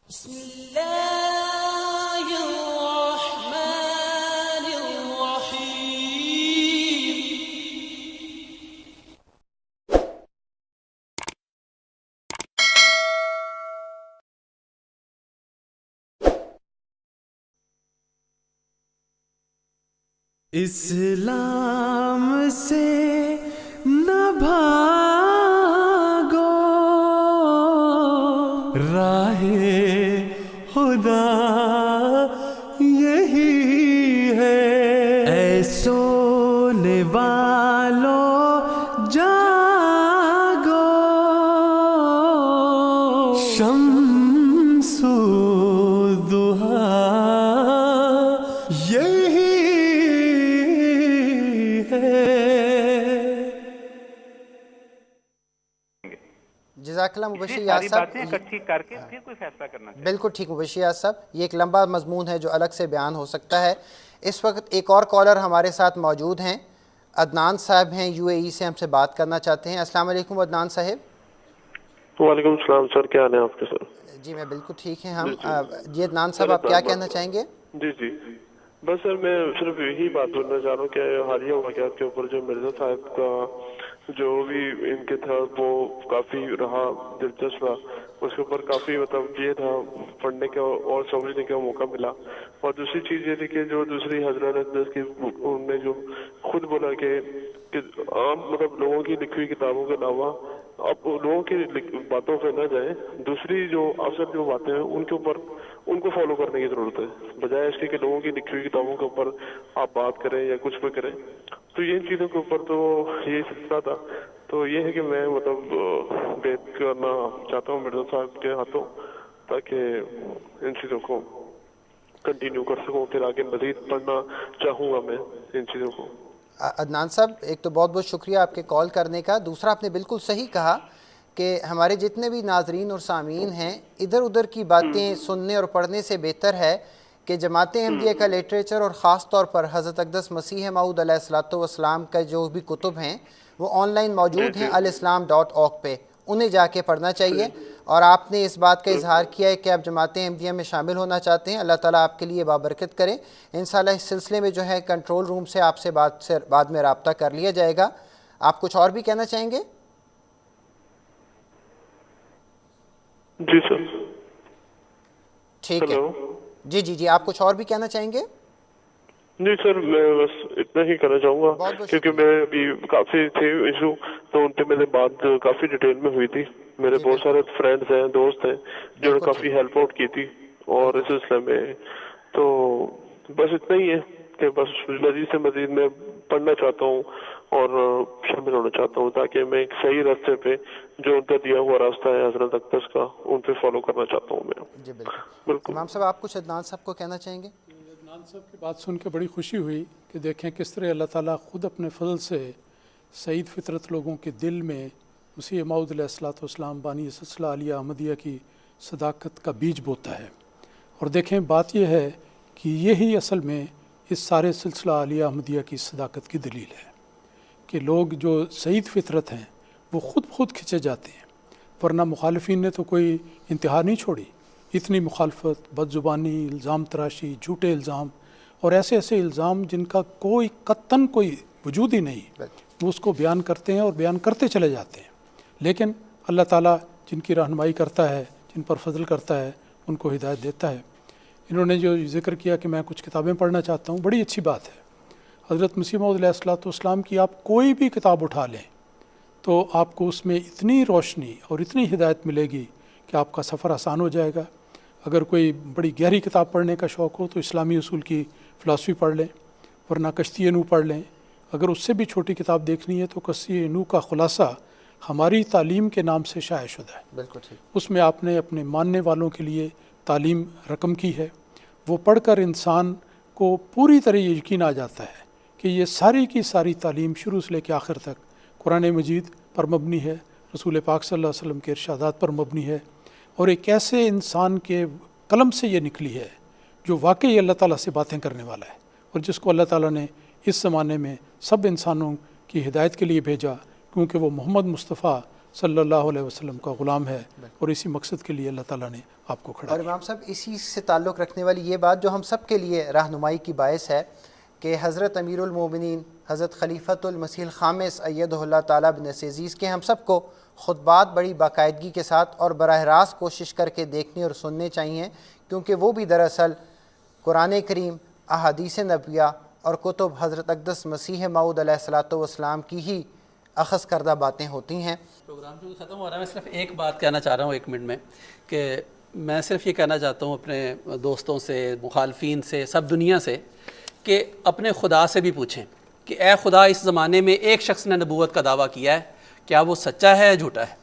بسم اللہ الرحمن الرحیم۔ اسلام سے نہ بھاگو، راہ خدا یہی ہے، اے سونے والو جاگو، شمس الضحیٰ یہی جزاک اللہ مبشر یاس صاحب، باتیں اکٹھی کر کے پھر کوئی فیصلہ کرنا چاہیے۔ بالکل ٹھیک مبشر یاس صاحب، یہ ایک لمبا مضمون ہے جو الگ سے بیان ہو سکتا ہے۔ اس وقت ایک اور کالر ہمارے ساتھ موجود ہیں، عدنان صاحب ہیں، یو اے ای سے ہم سے بات کرنا چاہتے ہیں۔ السلام علیکم عدنان صاحب۔ وعلیکم السلام سر، کیا حال ہے آپ کے سر؟ جی میں بالکل ٹھیک ہیں ہم۔ جی عدنان صاحب آپ کیا کہنا چاہیں گے؟ جی بس سر میں صرف یہی بات بولنا چاہ رہا ہوں کہ حالیہ واقعات کے اوپر جو مرزا صاحب کا جو بھی ان کے تھا وہ کافی رہا دلچسپ رہا، اس کے اوپر کافی مطلب یہ تھا پڑھنے کا اور سمجھنے کا موقع ملا۔ اور دوسری چیز یہ تھی کہ جو دوسری حضرت کی انہوں نے جو خود بولا کہ عام مطلب لوگوں کی لکھی ہوئی کتابوں کے علاوہ آپ لوگوں کی باتوں پہ نہ جائیں، دوسری جو افضل جو باتیں ہیں ان کے اوپر ان کو فالو کرنے کی ضرورت ہے، بجائے اس کے کہ لوگوں کی لکھی ہوئی کتابوں کے اوپر آپ بات کریں یا کچھ بھی کریں۔ تو ان چیزوں کے اوپر تو یہ سلسلہ تھا۔ تو یہ ہے کہ میں مطلب بیت کرنا چاہتا ہوں مرزا صاحب کے ہاتھوں، تاکہ ان چیزوں کو کنٹینیو کر سکوں، پھر آگے مزید پڑھنا چاہوں گا میں ان چیزوں کو۔ عدنان صاحب ایک تو بہت بہت شکریہ آپ کے کال کرنے کا، دوسرا آپ نے بالکل صحیح کہا کہ ہمارے جتنے بھی ناظرین اور سامعین ہیں ادھر ادھر کی باتیں سننے اور پڑھنے سے بہتر ہے کہ جماعت احمدیہ کا لٹریچر اور خاص طور پر حضرت اقدس مسیح موعود علیہ الصلوۃ والسلام کا جو بھی کتب ہیں وہ آن لائن موجود ہیں alislam.org پہ، انہیں جا کے پڑھنا چاہیے۔ اور آپ نے اس بات کا اظہار کیا ہے کہ آپ جماعت احمدیہ میں شامل ہونا چاہتے ہیں، اللہ تعالیٰ آپ کے لیے بابرکت کرے۔ انشاءاللہ اس سلسلے میں جو ہے کنٹرول روم سے آپ سے بعد میں رابطہ کر لیا جائے گا۔ آپ کچھ اور بھی کہنا چاہیں گے؟ جی سر ٹھیک ہے، جی آپ کچھ اور بھی کہنا چاہیں گے؟ جی سر میں بس اتنا ہی کہنا چاہوں گا، کیونکہ میں ابھی کافی تھے ایشو تو ان پہ میرے بات کافی ڈیٹیل میں ہوئی تھی، میرے بہت سارے فرینڈز ہیں، دوست ہیں جنہوں نے کافی ہیلپ آؤٹ کی تھی اور اس سلسلے میں۔ تو بس اتنا ہی ہے کہ بس مزید سے مزید میں پڑھنا چاہتا ہوں اور شامل ہونا چاہتا ہوں، تاکہ میں ایک صحیح راستے پہ جو ان کا دیا ہوا راستہ ہے حضرت اقدس کا ان پہ فالو کرنا چاہتا ہوں میں۔ جی بالکل۔ امام صاحب آپ کچھ عدنان صاحب کو کہنا چاہیں گے؟ عدنان صاحب کی بات سن کے بڑی خوشی ہوئی کہ دیکھیں کس طرح اللہ تعالیٰ خود اپنے فضل سے سعید فطرت لوگوں کے دل میں مسیح موعود علیہ الصلوۃ والسلام بانی سلسلہ عالیہ احمدیہ کی صداقت کا بیج بوتا ہے۔ اور دیکھیں بات یہ ہے کہ یہی اصل میں اس سارے سلسلہ عالیہ احمدیہ کی صداقت کی دلیل ہے کہ لوگ جو سعید فطرت ہیں وہ خود کھنچے جاتے ہیں، ورنہ مخالفین نے تو کوئی انتہا نہیں چھوڑی، اتنی مخالفت، بد زبانی، الزام تراشی، جھوٹے الزام اور ایسے الزام جن کا کوئی قطعاً کوئی وجود ہی نہیں، وہ اس کو بیان کرتے ہیں اور بیان کرتے چلے جاتے ہیں۔ لیکن اللہ تعالیٰ جن کی رہنمائی کرتا ہے، جن پر فضل کرتا ہے، ان کو ہدایت دیتا ہے۔ انہوں نے جو ذکر کیا کہ میں کچھ کتابیں پڑھنا چاہتا ہوں، بڑی اچھی بات ہے۔ حضرت مسیح موعود علیہ الصلوۃ والسلام کی آپ کوئی بھی کتاب اٹھا لیں تو آپ کو اس میں اتنی روشنی اور اتنی ہدایت ملے گی کہ آپ کا سفر آسان ہو جائے گا۔ اگر کوئی بڑی گہری کتاب پڑھنے کا شوق ہو تو اسلامی اصول کی فلاسفی پڑھ لیں، ورنہ کشتی نوح پڑھ لیں۔ اگر اس سے بھی چھوٹی کتاب دیکھنی ہے تو کشتی نوح کا خلاصہ ہماری تعلیم کے نام سے شائع شدہ ہے، بالکل ٹھیک۔ اس میں آپ نے اپنے ماننے والوں کے لیے تعلیم رقم کی ہے، وہ پڑھ کر انسان کو پوری طرح یہ یقین آ جاتا ہے کہ یہ ساری کی ساری تعلیم شروع سے لے کے آخر تک قرآن مجید پر مبنی ہے، رسول پاک صلی اللہ علیہ وسلم کے ارشادات پر مبنی ہے، اور ایک ایسے انسان کے قلم سے یہ نکلی ہے جو واقعی اللہ تعالیٰ سے باتیں کرنے والا ہے، اور جس کو اللہ تعالیٰ نے اس زمانے میں سب انسانوں کی ہدایت کے لیے بھیجا، کیونکہ وہ محمد مصطفیٰ صلی اللہ علیہ وسلم کا غلام ہے اور اسی مقصد کے لیے اللہ تعالیٰ نے آپ کو کھڑا اور کیا۔ امام صاحب اسی سے تعلق رکھنے والی یہ بات جو ہم سب کے لیے رہنمائی کی باعث ہے کہ حضرت امیر المومنین حضرت خلیفۃ المسیح الخامس ایدہ اللہ تعالیٰ بنص عزیز کے ہم سب کو خطبات بڑی باقاعدگی کے ساتھ اور براہ راست کوشش کر کے دیکھنے اور سننے چاہیے، کیونکہ وہ بھی دراصل قرآن کریم، احادیث نبویہ اور کتب حضرت اقدس مسیح موعود علیہ الصلوۃ والسلام کی ہی اخذ کردہ باتیں ہوتی ہیں۔ پروگرام جو ختم ہو رہا ہے، میں صرف ایک بات کہنا چاہ رہا ہوں 1 منٹ میں، کہ میں صرف یہ کہنا چاہتا ہوں اپنے دوستوں سے، مخالفین سے، سب دنیا سے، کہ اپنے خدا سے بھی پوچھیں کہ اے خدا، اس زمانے میں ایک شخص نے نبوت کا دعویٰ کیا ہے، کیا وہ سچا ہے یا جھوٹا ہے؟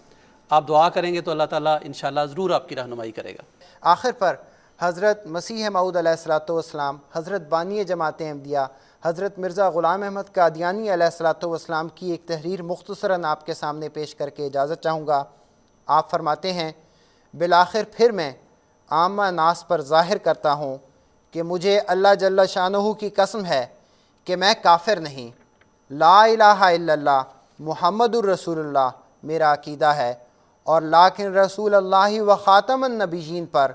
آپ دعا کریں گے تو اللہ تعالیٰ انشاءاللہ ضرور آپ کی رہنمائی کرے گا۔ آخر پر حضرت مسیح موعود علیہ الصلوۃ والسلام، حضرت بانی جماعت احمدیہ حضرت مرزا غلام احمد قادیانی علیہ الصلوۃ والسلام کی ایک تحریر مختصراً آپ کے سامنے پیش کر کے اجازت چاہوں گا۔ آپ فرماتے ہیں، بالآخر پھر میں عامہ ناس پر ظاہر کرتا ہوں کہ مجھے اللہ جل شانہ کی قسم ہے کہ میں کافر نہیں، لا الہ الا اللہ محمد الرسول اللہ میرا عقیدہ ہے، اور لیکن رسول اللہ و خاتم النبیین پر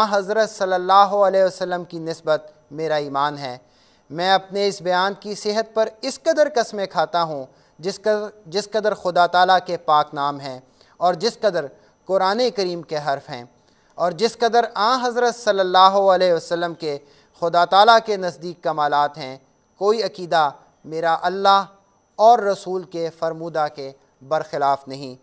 حضرت صلی اللہ علیہ وسلم کی نسبت میرا ایمان ہے۔ میں اپنے اس بیان کی صحت پر اس قدر قسمیں کھاتا ہوں جس قدر خدا تعالیٰ کے پاک نام ہیں، اور جس قدر قرآن کریم کے حرف ہیں، اور جس قدر حضرت صلی اللہ علیہ وسلم کے خدا تعالیٰ کے نزدیک کمالات ہیں، کوئی عقیدہ میرا اللہ اور رسول کے فرمودہ کے برخلاف نہیں۔